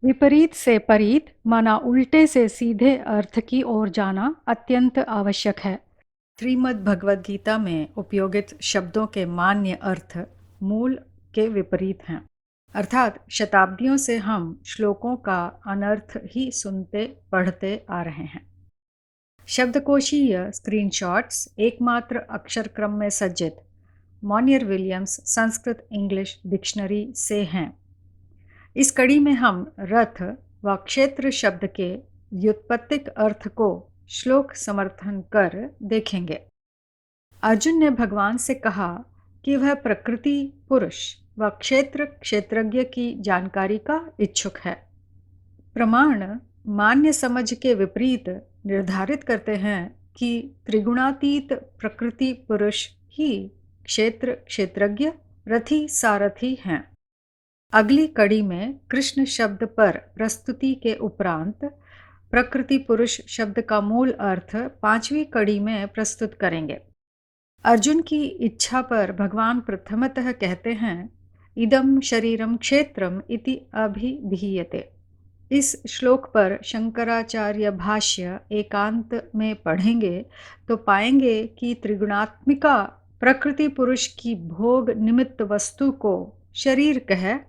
विपरीत से परीत माना उल्टे से सीधे अर्थ की ओर जाना अत्यंत आवश्यक है। श्रीमद् भगवद गीता में उपयोगित शब्दों के मान्य अर्थ मूल के विपरीत हैं। अर्थात शताब्दियों से हम श्लोकों का अनर्थ ही सुनते पढ़ते आ रहे हैं। शब्दकोशीय स्क्रीनशॉट्स एकमात्र अक्षर क्रम में सज्जित मॉनियर विलियम्स संस्कृत इंग्लिश डिक्शनरी से हैं। इस कड़ी में हम रथ व क्षेत्र शब्द के व्युत्पत्तिक अर्थ को श्लोक समर्थन कर देखेंगे। अर्जुन ने भगवान से कहा कि वह प्रकृति पुरुष व क्षेत्र क्षेत्रज्ञ की जानकारी का इच्छुक है। प्रमाण मान्य समझ के विपरीत निर्धारित करते हैं कि त्रिगुणातीत प्रकृति पुरुष ही क्षेत्र क्षेत्रज्ञ रथी सारथी हैं। अगली कड़ी में कृष्ण शब्द पर प्रस्तुति के उपरांत प्रकृति पुरुष शब्द का मूल अर्थ पांचवी कड़ी में प्रस्तुत करेंगे। अर्जुन की इच्छा पर भगवान प्रथमतः कहते हैं इदम शरीरम क्षेत्रम इति अभिधीयते। इस श्लोक पर शंकराचार्य भाष्य एकांत में पढ़ेंगे तो पाएंगे कि त्रिगुणात्मिका प्रकृति पुरुष की भोग निमित्त वस्तु को शरीर कह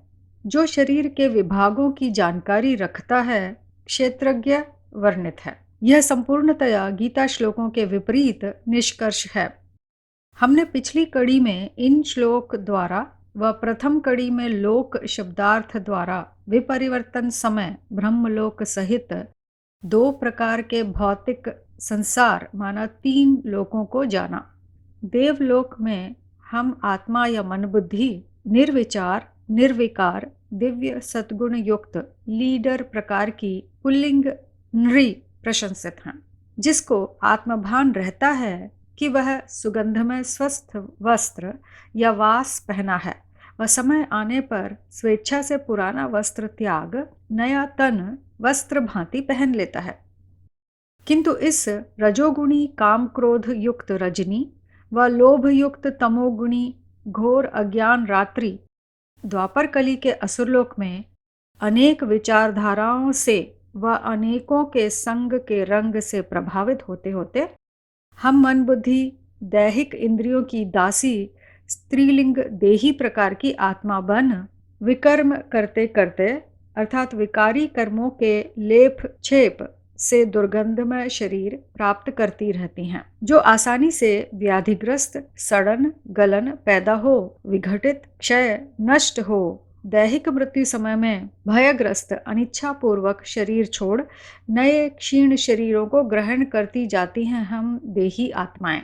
जो शरीर के विभागों की जानकारी रखता है क्षेत्रज्ञ वर्णित है। यह संपूर्णतया गीता श्लोकों के विपरीत निष्कर्ष है। हमने पिछली कड़ी में इन श्लोक द्वारा व प्रथम कड़ी में लोक शब्दार्थ द्वारा विपरिवर्तन समय ब्रह्मलोक सहित दो प्रकार के भौतिक संसार माना तीन लोकों को जाना। देवलोक में हम आत्मा या मन बुद्धि निर्विचार निर्विकार दिव्य सद्गुण युक्त लीडर प्रकार की पुल्लिंग नृ प्रशंसित हैं, जिसको आत्मभान रहता है कि वह सुगंधमय स्वस्थ वस्त्र या वास पहना है व समय आने पर स्वेच्छा से पुराना वस्त्र त्याग नया तन वस्त्र भांति पहन लेता है। किंतु इस रजोगुणी काम क्रोध युक्त रजनी व लोभ युक्त तमोगुणी घोर अज्ञान रात्रि द्वापर कली के असुरलोक में अनेक विचारधाराओं से व अनेकों के संग के रंग से प्रभावित होते होते हम मन बुद्धि दैहिक इंद्रियों की दासी स्त्रीलिंग देही प्रकार की आत्मा बन विकर्म करते करते अर्थात विकारी कर्मों के लेप छेप से दुर्गंधमय शरीर प्राप्त करती रहती हैं, जो आसानी से व्याधिग्रस्त सड़न गलन पैदा हो विघटित क्षय नष्ट हो दैहिक मृत्यु समय में भयग्रस्त अनिच्छापूर्वक शरीर छोड़ नए क्षीण शरीरों को ग्रहण करती जाती हैं हम देही आत्माएं।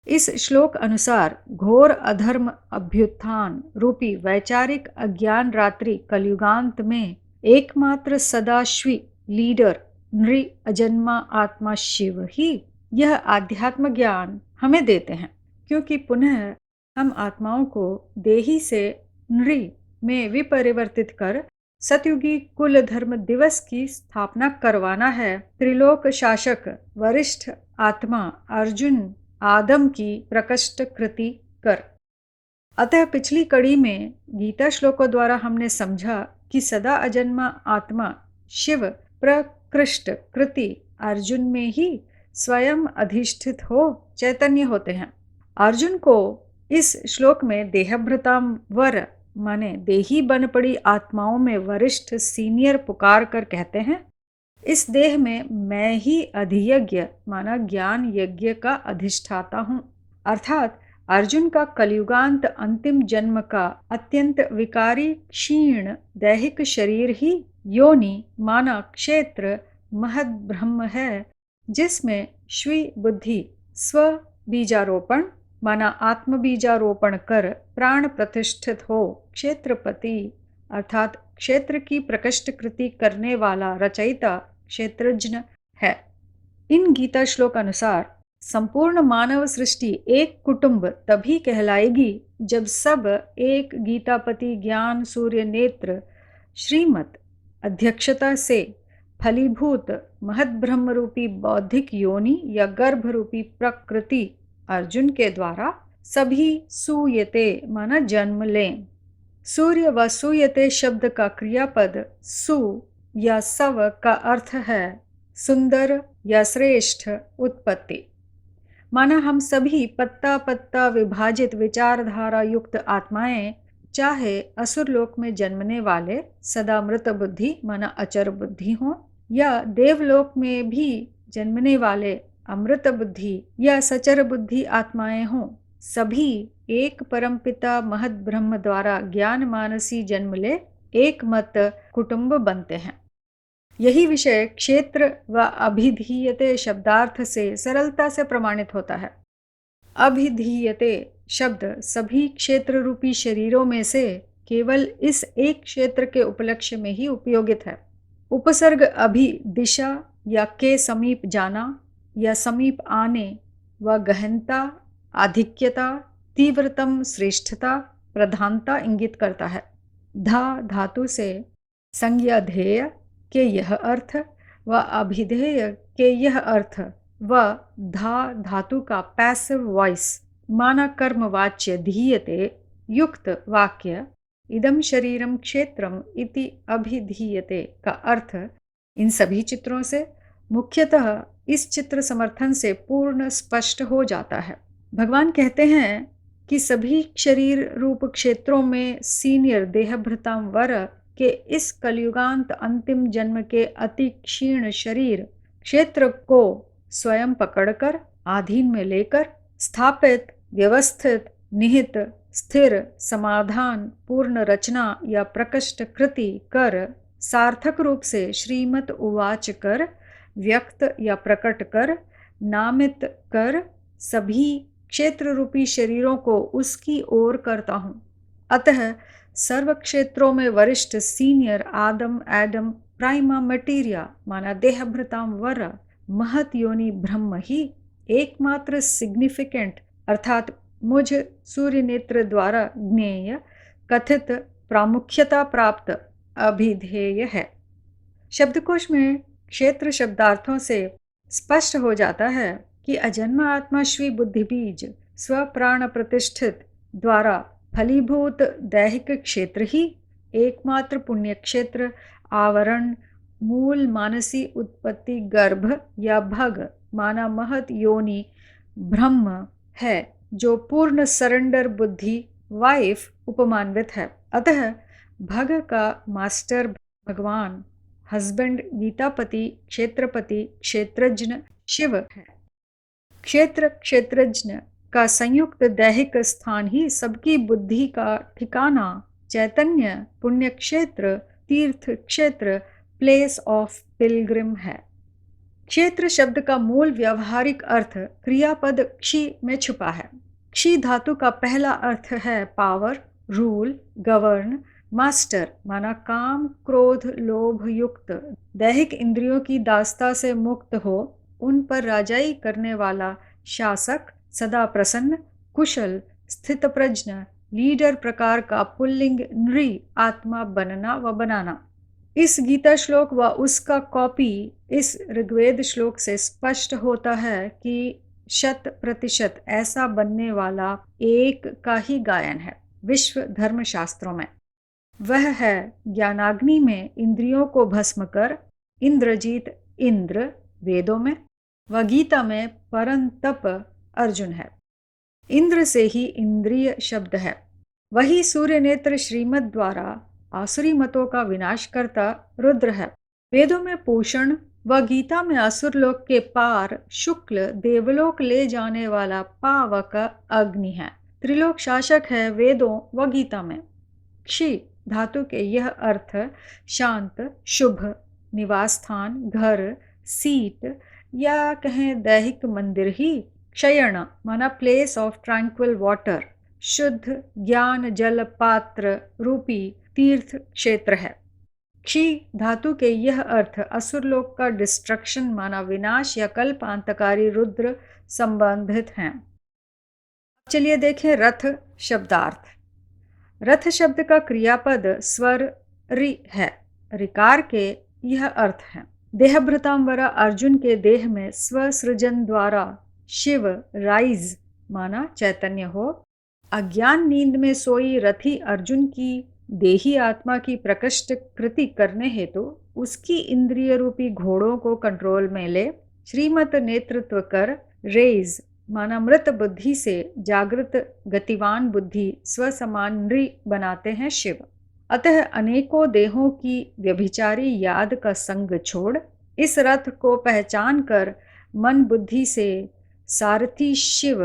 इस श्लोक अनुसार घोर अधर्म अभ्युत्थान रूपी वैचारिक अज्ञान रात्रि कलयुगांत में एकमात्र सदाश्वी लीडर नृ अजन्मा आत्मा शिव ही यह आध्यात्म ज्ञान हमें देते हैं, क्योंकि पुनः हम आत्माओं को देही से नृ में विपरिवर्तित कर सतयुगी कुल धर्म दिवस की स्थापना करवाना है। त्रिलोक शासक वरिष्ठ आत्मा अर्जुन आदम की प्रकट कृति कर। अतः पिछली कड़ी में गीता श्लोकों द्वारा हमने समझा कि सदा अजन्मा आत्मा शिव प्रकृष्ट कृति अर्जुन में ही स्वयं अधिष्ठित हो चैतन्य होते हैं। अर्जुन को इस श्लोक में देहभृताम वर माने देही बन पड़ी आत्माओं में वरिष्ठ सीनियर पुकार कर कहते हैं इस देह में मैं ही अधियज्ञ माना ज्ञान यज्ञ का अधिष्ठाता हूँ। अर्थात अर्जुन का कलयुगांत अंतिम जन्म का अत्यंत विकारी क्षीण दैहिक शरीर ही योनि माना क्षेत्र महद ब्रह्म है, जिसमें श्वी बुद्धि स्व बीजारोपण माना आत्म बीजारोपण कर प्राण प्रतिष्ठित हो क्षेत्रपति अर्थात क्षेत्र की प्रकट कृति करने वाला रचयिता क्षेत्रज्ञ है। इन गीता श्लोक अनुसार संपूर्ण मानव सृष्टि एक कुटुंब तभी कहलाएगी जब सब एक गीतापति ज्ञान सूर्य नेत्र श्रीमत अध्यक्षता से फलीभूत महद ब्रह्म रूपी बौद्धिक योनि या गर्भ रूपी प्रकृति अर्जुन के द्वारा सभी सूयते माना जन्म लें। सूर्य व सूयते शब्द का क्रियापद सु या सव का अर्थ है सुंदर या श्रेष्ठ उत्पत्ति। माना हम सभी पत्ता पत्ता विभाजित विचारधारा युक्त आत्माएं, चाहे असुर लोक में जन्मने वाले सदा मृत बुद्धि माना अचर बुद्धि हों, या देवलोक में भी जन्मने वाले अमृत बुद्धि या सचर बुद्धि आत्माएं हों, सभी एक परमपिता महद ब्रह्म द्वारा ज्ञान मानसी जन्म ले एक मत कुटुंब बनते हैं। यही विषय क्षेत्र व अभिधीयते शब्दार्थ से सरलता से प्रमाणित होता है। अभिधीयते शब्द सभी क्षेत्र रूपी शरीरों में से केवल इस एक क्षेत्र के उपलक्ष्य में ही उपयोगित है। उपसर्ग अभि दिशा या के समीप जाना या समीप आने व गहनता, आधिक्यता, तीव्रतम श्रेष्ठता, प्रधानता इंगित करता है। धा धातु से संज्ञा ध्येय के यह अर्थ व अभिधेय के यह अर्थ व धा धातु का पैसिव वॉइस माना कर्मवाच्य धीयते युक्त वाक्य इदम शरीरम क्षेत्रम इति अभिधीयते का अर्थ इन सभी चित्रों से मुख्यतः इस चित्र समर्थन से पूर्ण स्पष्ट हो जाता है। भगवान कहते हैं कि सभी शरीर रूप क्षेत्रों में सीनियर देहभृताम वर के इस कलयुगांत अंतिम जन्म के अति क्षीण शरीर क्षेत्र को स्वयं पकड़कर आधीन में लेकर स्थापित, व्यवस्थित, निहित, स्थिर, समाधान, पूर्ण रचना या प्रकष्ट कृति कर सार्थक रूप से श्रीमत उवाच कर व्यक्त या प्रकट कर नामित कर सभी क्षेत्र रूपी शरीरों को उसकी ओर करता हूँ। अतः सर्व क्षेत्रों में वरिष्ठ सीनियर आदम एडम प्राइमा मटीरिया माना देहभृताम वर महत योनि ब्रह्म ही एकमात्र सिग्निफिकेंट अर्थात मुझ सूर्य नेत्र द्वारा ज्ञेय कथित प्रामुख्यता प्राप्त अभिधेय है। शब्दकोश में क्षेत्र शब्दार्थों से स्पष्ट हो जाता है कि अजन्मा आत्मा श्री बुद्धि बीज स्वप्राण प्रतिष्ठित द्वारा फलीभूत दैहिक क्षेत्र ही एकमात्र पुण्य क्षेत्र, आवरण, मूल मानसी उत्पत्ति गर्भ या भग माना महत योनि ब्रह्म है, जो पूर्ण सरेंडर बुद्धि वाइफ उपमान्वित है। अतः भग का मास्टर भगवान, हस्बैंड गीतापति, क्षेत्रपति, क्षेत्रज्ञ शिव है। क्षेत्र क्षेत्रज्ञ का संयुक्त दैहिक स्थान ही सबकी बुद्धि का ठिकाना, चैतन्य, पुण्य क्षेत्र, तीर्थ क्षेत्र, प्लेस ऑफ पिलग्रिम है। क्षेत्र शब्द का मूल व्यावहारिक अर्थ क्रियापद क्षी में छुपा है। क्षी धातु का पहला अर्थ है पावर, रूल, गवर्न, मास्टर माना काम, क्रोध, लोभ युक्त दैहिक इंद्रियों की दास्ता से मुक्त हो उन पर राजाई करने वाला शासक, सदा प्रसन्न, कुशल, स्थित प्रज्ञ, लीडर प्रकार का पुल्लिंग नृ आत्मा बनना व बनाना। इस गीता श्लोक व उसका कॉपी इस ऋग्वेद श्लोक से स्पष्ट होता है कि 100% ऐसा बनने वाला एक का ही गायन है विश्व धर्म शास्त्रों में। वह है ज्ञानाग्नि में इंद्रियों को भस्म कर इंद्रजीत इंद्र वेदों में व गीता में परंतप अर्जुन है। इंद्र से ही इंद्रिय शब्द है। वही सूर्य नेत्र श्रीमद द्वारा आसुरी मतों का विनाश करता रुद्र है। वेदों में पोषण व गीता में असुर लोक के पार शुक्ल देवलोक ले जाने वाला पावक अग्नि है। त्रिलोक शासक है वेदों व गीता में। क्षी धातु के यह अर्थ शांत, शुभ, निवास स्थान, घर, सीट या कहें दैहिक मंदिर ही, क्षयण माना प्लेस ऑफ ट्रैंक्विल वाटर, शुद्ध ज्ञान जल पात्र रूपी तीर्थ क्षेत्र है। क्षी धातु के यह अर्थ असुरलोक का डिस्ट्रक्शन माना विनाश या कल्पांतकारी रुद्र संबंधित हैं। चलिए देखें रथ शब्दार्थ। रथ शब्द का क्रियापद स्वर रि है। ऋकार के यह अर्थ है देहभृतांबरा अर्जुन के देह में स्वसृजन द्वारा शिव राइज माना चैतन्य हो, अज्ञान नींद में सोई रथी अर्जुन की देही आत्मा की प्रकृष्ट कृति करने हेतु उसकी इंद्रिय रूपी घोड़ों को कंट्रोल में ले श्रीमत नेतृत्व कर रेज माना मृत बुद्धि से जागृत गतिवान बुद्धि स्वसमान नृ बनाते हैं शिव। अतः अनेकों देहों की व्यभिचारी याद का संग छोड़ इस रथ को पहचान कर मन बुद्धि से सारथी शिव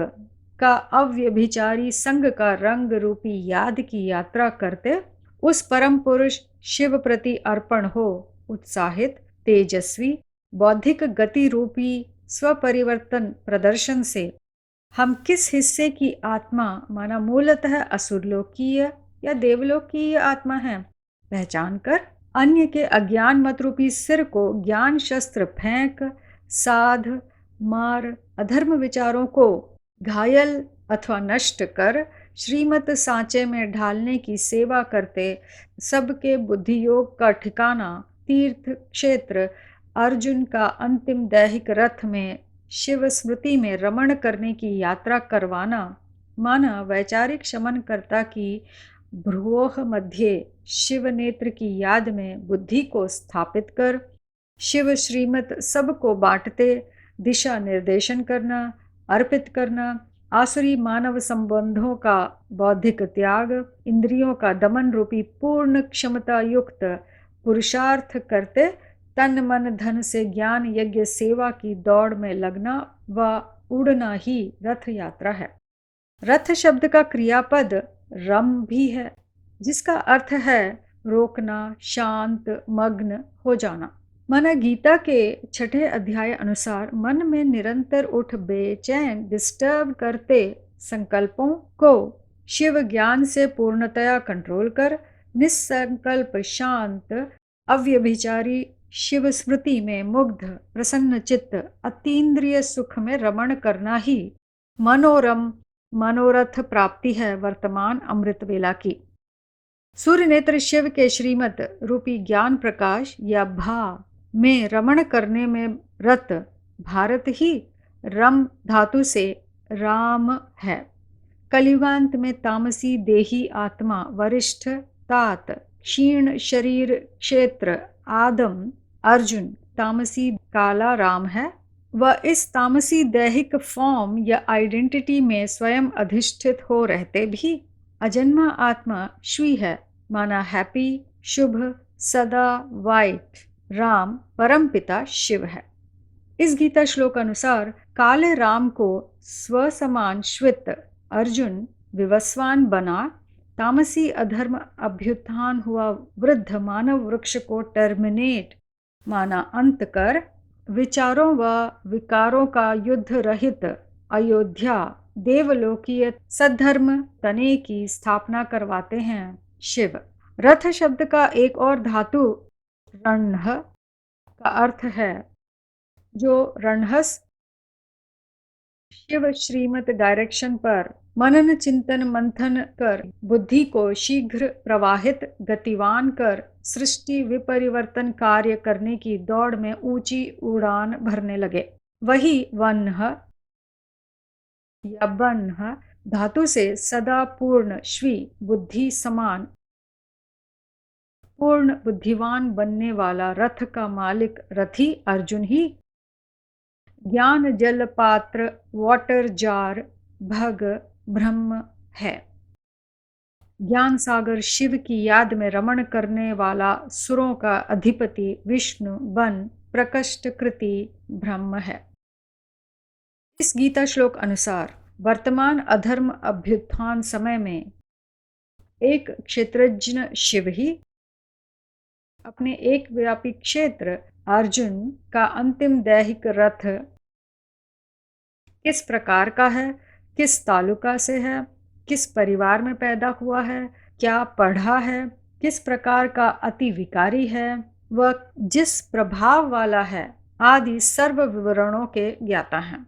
का अव्यभिचारी संग का रंग रूपी याद की यात्रा करते उस परम पुरुष शिव प्रति अर्पण हो उत्साहित तेजस्वी बौद्धिक गति रूपी स्वपरिवर्तन प्रदर्शन से हम किस हिस्से की आत्मा माना मूलतः असुरलोकीय या देवलोकीय आत्मा है पहचान कर अन्य के अज्ञान मत रूपी सिर को ज्ञान शस्त्र फेंक साध मार अधर्म विचारों को घायल अथवा नष्ट कर श्रीमत सांचे में ढालने की सेवा करते सबके बुद्धि योग का ठिकाना तीर्थ क्षेत्र अर्जुन का अंतिम दैहिक रथ में शिव स्मृति में रमण करने की यात्रा करवाना माना वैचारिक शमनकर्ता की भ्रुवोह मध्य शिव नेत्र की याद में बुद्धि को स्थापित कर शिव श्रीमत सबको बांटते दिशा निर्देशन करना अर्पित करना आसुरी मानव संबंधों का बौद्धिक त्याग इंद्रियों का दमन रूपी पूर्ण क्षमता युक्त पुरुषार्थ करते तन मन धन से ज्ञान यज्ञ सेवा की दौड़ में लगना व उड़ना ही रथ यात्रा है। रथ शब्द का क्रियापद रम भी है जिसका अर्थ है रोकना शांत मग्न हो जाना। माना गीता के 6 अध्याय अनुसार मन में निरंतर उठ बेचैन डिस्टर्ब करते संकल्पों को शिव ज्ञान से पूर्णतया कंट्रोल कर निस्संकल्प शांत अव्यभिचारी शिव स्मृति में मुग्ध प्रसन्न चित्त अतीन्द्रिय सुख में रमण करना ही मनोरम मनोरथ प्राप्ति है वर्तमान अमृत वेला की। सूर्य नेत्र शिव के श्रीमत रूपी ज्ञान प्रकाश या भा में रमण करने में रत भारत ही रम धातु से राम है। कलियुगांत में तामसी देही आत्मा वरिष्ठ तात क्षीण शरीर क्षेत्र आदम अर्जुन तामसी काला राम है। वह इस तामसी दैहिक फॉर्म या आइडेंटिटी में स्वयं अधिष्ठित हो रहते भी अजन्मा आत्मा श्वी है माना हैप्पी शुभ सदा वाइट राम परमपिता शिव है। इस गीता श्लोक अनुसार काले राम को स्वसमान श्वेत अर्जुन विवस्वान बना तामसी अधर्म अभ्युत्थान हुआ वृद्ध मानव वृक्ष को टर्मिनेट माना अंत कर विचारों व विकारों का युद्ध रहित अयोध्या देवलोकीय सद्धर्म तने की स्थापना करवाते हैं शिव। रथ शब्द का एक और धातु रणह का अर्थ है जो रणहस शिव श्रीमत डायरेक्शन पर मनन चिंतन मंथन कर बुद्धि को शीघ्र प्रवाहित गतिवान कर सृष्टि विपरिवर्तन कार्य करने की दौड़ में ऊंची उड़ान भरने लगे। वही वन्ह या बन्ह धातु से सदा पूर्ण श्वी बुद्धि समान पूर्ण बुद्धिवान बनने वाला रथ का मालिक रथी अर्जुन ही ज्ञान जल पात्र वाटर जार भग ब्रह्म है। ज्ञान सागर शिव की याद में रमण करने वाला सुरों का अधिपति विष्णु बन प्रकष्ट कृति ब्रह्म है। इस गीता श्लोक अनुसार वर्तमान अधर्म अभ्युत्थान समय में एक क्षेत्रज्ञ शिव ही अपने एक व्यापी क्षेत्र अर्जुन का अंतिम दैहिक रथ किस प्रकार का है, किस तालुका से है, किस परिवार में पैदा हुआ है, क्या पढ़ा है, किस प्रकार का अति विकारी है, वह जिस प्रभाव वाला है आदि सर्व विवरणों के ज्ञाता हैं।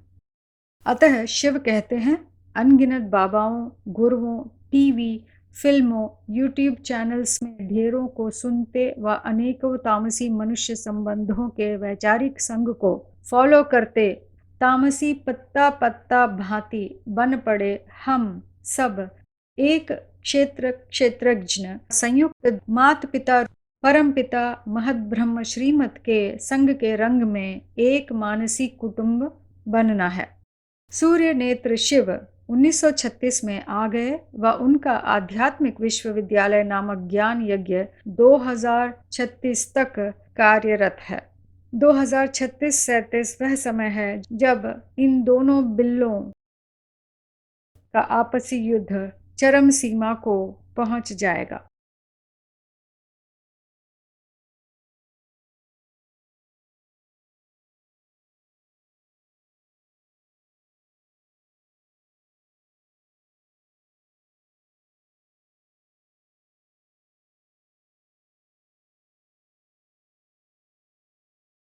अतः शिव कहते हैं अनगिनत बाबाओं गुरुओं टीवी फिल्मों यूट्यूब चैनल्स में ढेरों को सुनते व अनेकों तामसी मनुष्य संबंधों के वैचारिक संग को फॉलो करते तामसी पत्ता पत्ता भांति बन पड़े हम सब एक क्षेत्र क्षेत्रज्ञ संयुक्त मात पिता परम पिता महद्ब्रह्म श्रीमत के संग के रंग में एक मानसी कुटुंब बनना है। सूर्य नेत्र शिव 1936 में आ गए व उनका आध्यात्मिक विश्वविद्यालय नामक ज्ञान यज्ञ 2036 तक कार्यरत है। 2036-37 वह समय है जब इन दोनों बिल्लों का आपसी युद्ध चरम सीमा को पहुंच जाएगा।